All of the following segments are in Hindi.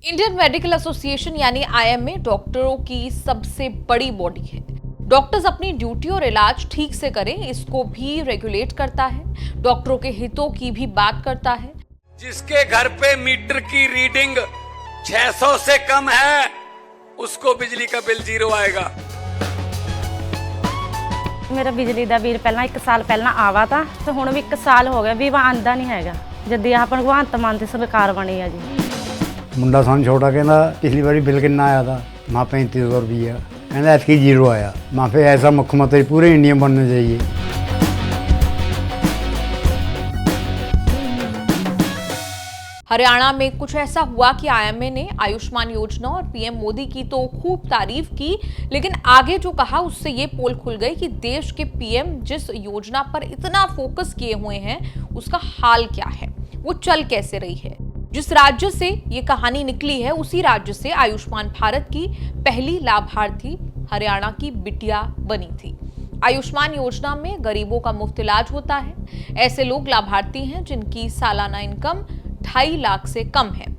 इंडियन मेडिकल एसोसिएशन यानी आईएमए डॉक्टरों की सबसे बड़ी बॉडी है। डॉक्टर्स अपनी ड्यूटी और इलाज ठीक से करें, इसको भी रेगुलेट करता है। डॉक्टरों के हितों की भी बात करता है। जिसके घर पे मीटर की रीडिंग 600 से कम है, उसको बिजली का बिल 0 आएगा। मेरा बिजली ਦਾ ਬਿੱਲ ਪਹਿਲਾਂ 1 ਸਾਲ ਪਹਿਲਾਂ ਆਵਾ ਤਾਂ ਤੇ ਹੁਣ ਵੀ 1 ਸਾਲ ਹੋ ਗਿਆ ਵੀ ਆਂਦਾ ਨਹੀਂ ਹੈਗਾ। ਜਦ ਇਹ ਆਪਾਂ ਭਗਵੰਤ ਮਾਨ ਦੀ ਸਰਕਾਰ ਬਣੀ ਆ ਜੀ। ਮੁੰਡਾ ਸਾਨੂੰ ਛੋਟਾ ਕਹਿੰਦਾ ਪਿਛਲੀ ਵਾਰੀ ਬਿੱਲ ਕਿੰਨਾ ਆਇਆ था माँ 3500 रुपया कहना ऐसी 0 आया। माँ फिर ऐसा मुख्यमंत्री पूरे इंडिया में बनना चाहिए। हरियाणा में कुछ ऐसा हुआ कि आईएमए ने आयुष्मान योजना और पीएम मोदी की तो खूब तारीफ की, लेकिन आगे जो कहा उससे ये पोल खुल गई कि देश के पीएम जिस योजना पर इतना फोकस किए हुए हैं उसका हाल क्या है, वो चल कैसे रही है। जिस राज्य से ये कहानी निकली है उसी राज्य से आयुष्मान भारत की पहली लाभार्थी हरियाणा की बिटिया बनी थी। आयुष्मान योजना में गरीबों का मुफ्त इलाज होता है। ऐसे लोग लाभार्थी हैं जिनकी सालाना इनकम 2.5 लाख से कम है।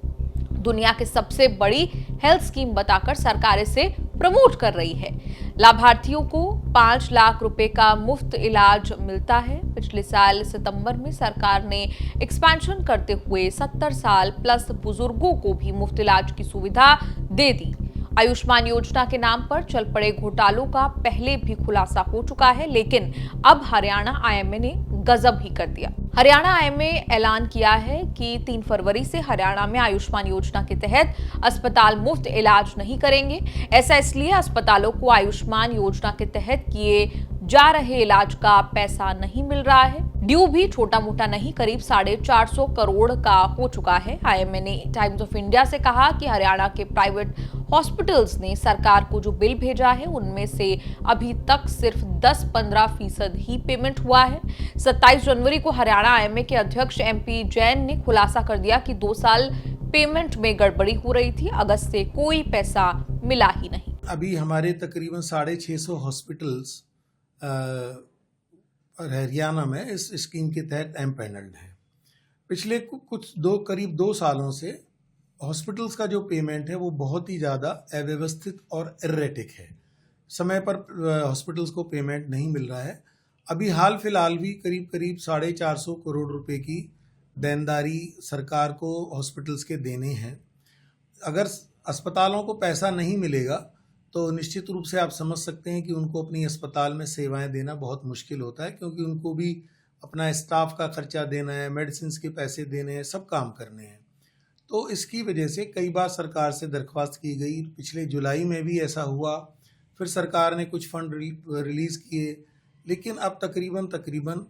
दुनिया की सबसे बड़ी हेल्थ स्कीम बताकर सरकार इसे प्रमोट कर रही है। लाभार्थियों को 5 लाख रुपए का मुफ्त इलाज मिलता है। पिछले साल सितंबर में सरकार ने एक्सपेंशन करते हुए 70 साल प्लस बुजुर्गों को भी मुफ्त इलाज की सुविधा दे दी। आयुष्मान योजना के नाम पर चल पड़े घोटालों का पहले भी खुलासा हो चुका है, लेकिन अब हरियाणा आईएमए ने गजब ही कर दिया। हरियाणा आईएमए ऐलान किया है कि 3 फरवरी से हरियाणा में आयुष्मान योजना के तहत अस्पताल मुफ्त इलाज नहीं करेंगे। ऐसा इसलिए अस्पतालों को आयुष्मान योजना के तहत किए जा रहे इलाज का पैसा नहीं मिल रहा है। ड्यू भी छोटा मोटा नहीं, करीब 450 करोड़ का हो चुका है। आईएमए ने टाइम्स ऑफ इंडिया से कहा कि हरियाणा के प्राइवेट हॉस्पिटल्स ने सरकार को जो बिल भेजा है उनमें से अभी तक सिर्फ 10-15% ही पेमेंट हुआ है। 27 जनवरी को हरियाणा आईएमए के अध्यक्ष एमपी जैन ने खुलासा कर दिया कि 2 साल पेमेंट में गड़बड़ी हो रही थी। अगस्त से कोई पैसा मिला ही नहीं। अभी हमारे तकरीबन 650 हॉस्पिटल्स हरियाणा में इस स्कीम के तहत एम्पैनल्ड है। पिछले करीब 2 सालों से हॉस्पिटल्स का जो पेमेंट है वो बहुत ही ज़्यादा अव्यवस्थित और इरेटिक है। समय पर हॉस्पिटल्स को पेमेंट नहीं मिल रहा है। अभी हाल फिलहाल भी करीब 450 करोड़ रुपए की देनदारी सरकार को हॉस्पिटल्स के देने हैं। अगर अस्पतालों को पैसा नहीं मिलेगा तो निश्चित रूप से आप समझ सकते हैं कि उनको अपनी अस्पताल में सेवाएं देना बहुत मुश्किल होता है, क्योंकि उनको भी अपना स्टाफ का खर्चा देना है, मेडिसिन के पैसे देने हैं, सब काम करने हैं। तो इसकी वजह से कई बार सरकार से दरख्वास्त की गई। पिछले जुलाई में भी ऐसा हुआ, फिर सरकार ने कुछ फंड रिलीज़ किए, लेकिन अब तकरीबन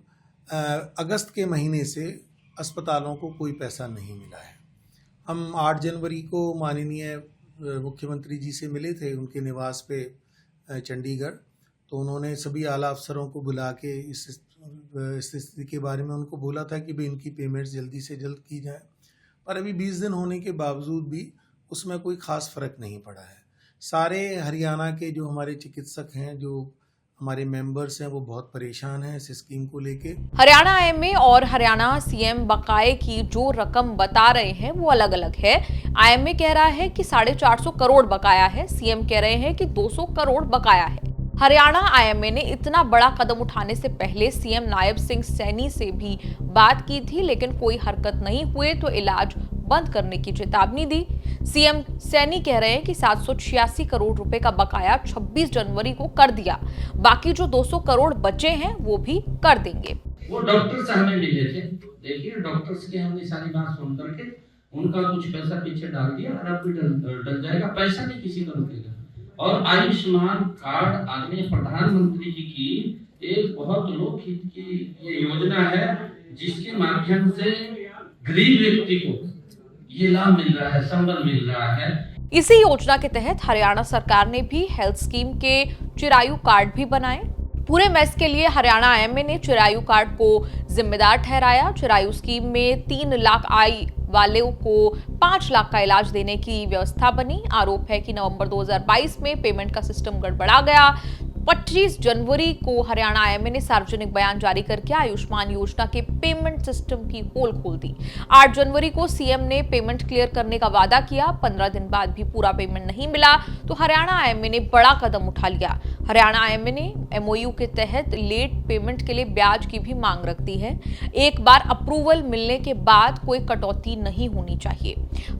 अगस्त के महीने से अस्पतालों को कोई पैसा नहीं मिला है। हम 8 जनवरी को माननीय मुख्यमंत्री जी से मिले थे उनके निवास पे चंडीगढ़। तो उन्होंने सभी आला अफसरों को बुला के इस स्थिति के बारे में उनको बोला था कि भाई इनकी पेमेंट जल्दी से जल्द की जाए, पर अभी 20 दिन होने के बावजूद भी उसमें कोई ख़ास फ़र्क नहीं पड़ा है। सारे हरियाणा के जो हमारे चिकित्सक हैं, जो हमारे मेंबर्स हैं, वो बहुत परेशान हैं इस स्कीम को लेके। हरियाणा आईएमए और हरियाणा सीएम बकाये की जो रकम बता रहे हैं वो अलग अलग है। आईएमए कह रहा है कि 450 करोड़ बकाया है, सीएम कह रहे हैं कि 200 करोड़ बकाया है। हरियाणा आईएमए ने इतना बड़ा कदम उठाने से पहले सीएम नायब सिंह सैनी से भी बात की थी, लेकिन कोई हरकत नहीं हुए तो इलाज बंद करने की चेतावनी दी। सीएम सैनी कह रहे हैं कि 786 करोड़ रुपए का बकाया 26 जनवरी को कर दिया, बाकी जो 200 करोड़ बचे हैं वो भी कर देंगे। वो डॉक्टर से हमें मिले थे, देखिए डॉक्टर्स की हमने सारी बात सुन करके उनका कुछ पैसा पीछे डाल दिया और अब भी डल जाएगा, पैसा नहीं किसी को रुकेगा। और आयुष्मान कार्ड आदरणीय प्रधानमंत्री जी की एक बहुत लोकहित की ये योजना है, जिसके माध्यम से गरीब व्यक्ति को ये लाभ मिल रहा है, संबल मिल रहा है। इसी योजना के तहत हरियाणा सरकार ने भी हेल्थ स्कीम के चिरायु कार्ड भी बनाए। पूरे मैस के लिए हरियाणा आईएमए ने चिरायु कार्ड को जिम्मेदार ठहराया। चिरायु स्कीम में 3 लाख आय वालों को 5 लाख का इलाज देने की व्यवस्था बनी। आरोप है कि नवंबर 2022 में पेमेंट का सिस्टम गड़बड़ा गया। 25 जनवरी को हरियाणा आईएमए ने सार्वजनिक बयान जारी करके आयुष्मान योजना के पेमेंट सिस्टम की पोल खोल दी। 8 जनवरी को सीएम ने पेमेंट क्लियर करने का वादा किया। 15 दिन बाद भी पूरा पेमेंट नहीं मिला तो हरियाणा आईएमए ने बड़ा कदम उठा लिया। हरियाणा आईएमए ने एमओयू के तहत लेट पेमेंट के लिए ब्याज की भी मांग रख दी है। एक बार अप्रूवल मिलने के बाद कोई कटौती नहीं होनी चाहिए।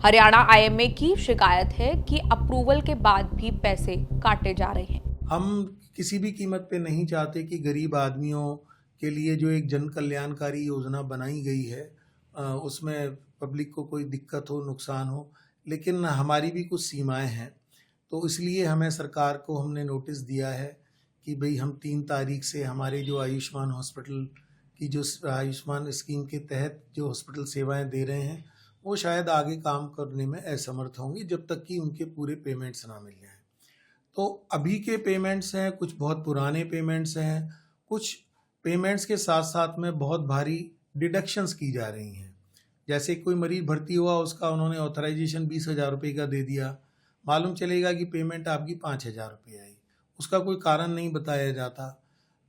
हरियाणा आईएमए की शिकायत है कि अप्रूवल के बाद भी पैसे काटे जा रहे हैं। हम किसी भी कीमत पे नहीं चाहते कि गरीब आदमियों के लिए जो एक जन कल्याणकारी योजना बनाई गई है उसमें पब्लिक को कोई दिक्कत हो, नुकसान हो, लेकिन हमारी भी कुछ सीमाएं हैं। तो इसलिए हमें सरकार को हमने नोटिस दिया है कि भाई हम 3 तारीख से हमारे जो आयुष्मान हॉस्पिटल की जो आयुष्मान स्कीम के तहत जो हॉस्पिटल सेवाएं दे रहे हैं वो शायद आगे काम करने में असमर्थ होंगे जब तक कि उनके पूरे पेमेंट्स ना मिल जाएं। तो अभी के पेमेंट्स हैं, कुछ बहुत पुराने पेमेंट्स हैं, कुछ पेमेंट्स के साथ साथ में बहुत भारी डिडक्शंस की जा रही हैं। जैसे कोई मरीज भर्ती हुआ, उसका उन्होंने ऑथराइजेशन 20,000 रुपये का दे दिया, मालूम चलेगा कि पेमेंट आपकी 5,000 रुपये आई, उसका कोई कारण नहीं बताया जाता।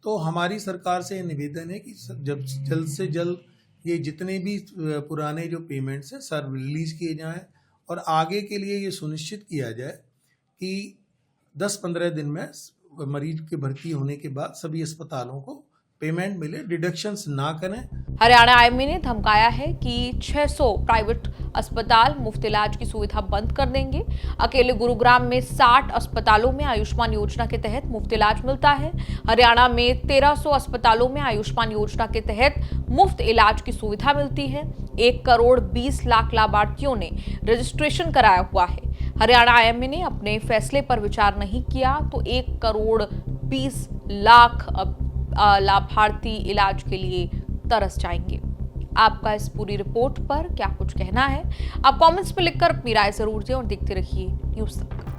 तो हमारी सरकार से निवेदन है कि जब जल्द से जल्द ये जितने भी पुराने जो पेमेंट्स हैं सर रिलीज़ किए जाएँ और आगे के लिए ये सुनिश्चित किया जाए कि 10-15 दिन में मरीज के भर्ती होने के बाद सभी अस्पतालों को पेमेंट मिले, डिडक्शंस ना करें। हरियाणा आईएमए ने धमकाया है कि 600 प्राइवेट अस्पताल मुफ्त इलाज की सुविधा बंद कर देंगे। अकेले गुरुग्राम में 60 अस्पतालों में आयुष्मान योजना के तहत मुफ्त इलाज मिलता है। हरियाणा में 1300 अस्पतालों में आयुष्मान योजना के तहत मुफ्त इलाज की सुविधा मिलती है। 1 करोड़ 20 लाख लाभार्थियों ने रजिस्ट्रेशन कराया हुआ है। हरियाणा आईएमए ने अपने फैसले पर विचार नहीं किया तो 1 करोड़ 20 लाख लाभार्थी इलाज के लिए तरस जाएंगे। आपका इस पूरी रिपोर्ट पर क्या कुछ कहना है? आप कमेंट्स में लिखकर अपनी राय जरूर दें और देखते रहिए न्यूज़ तक।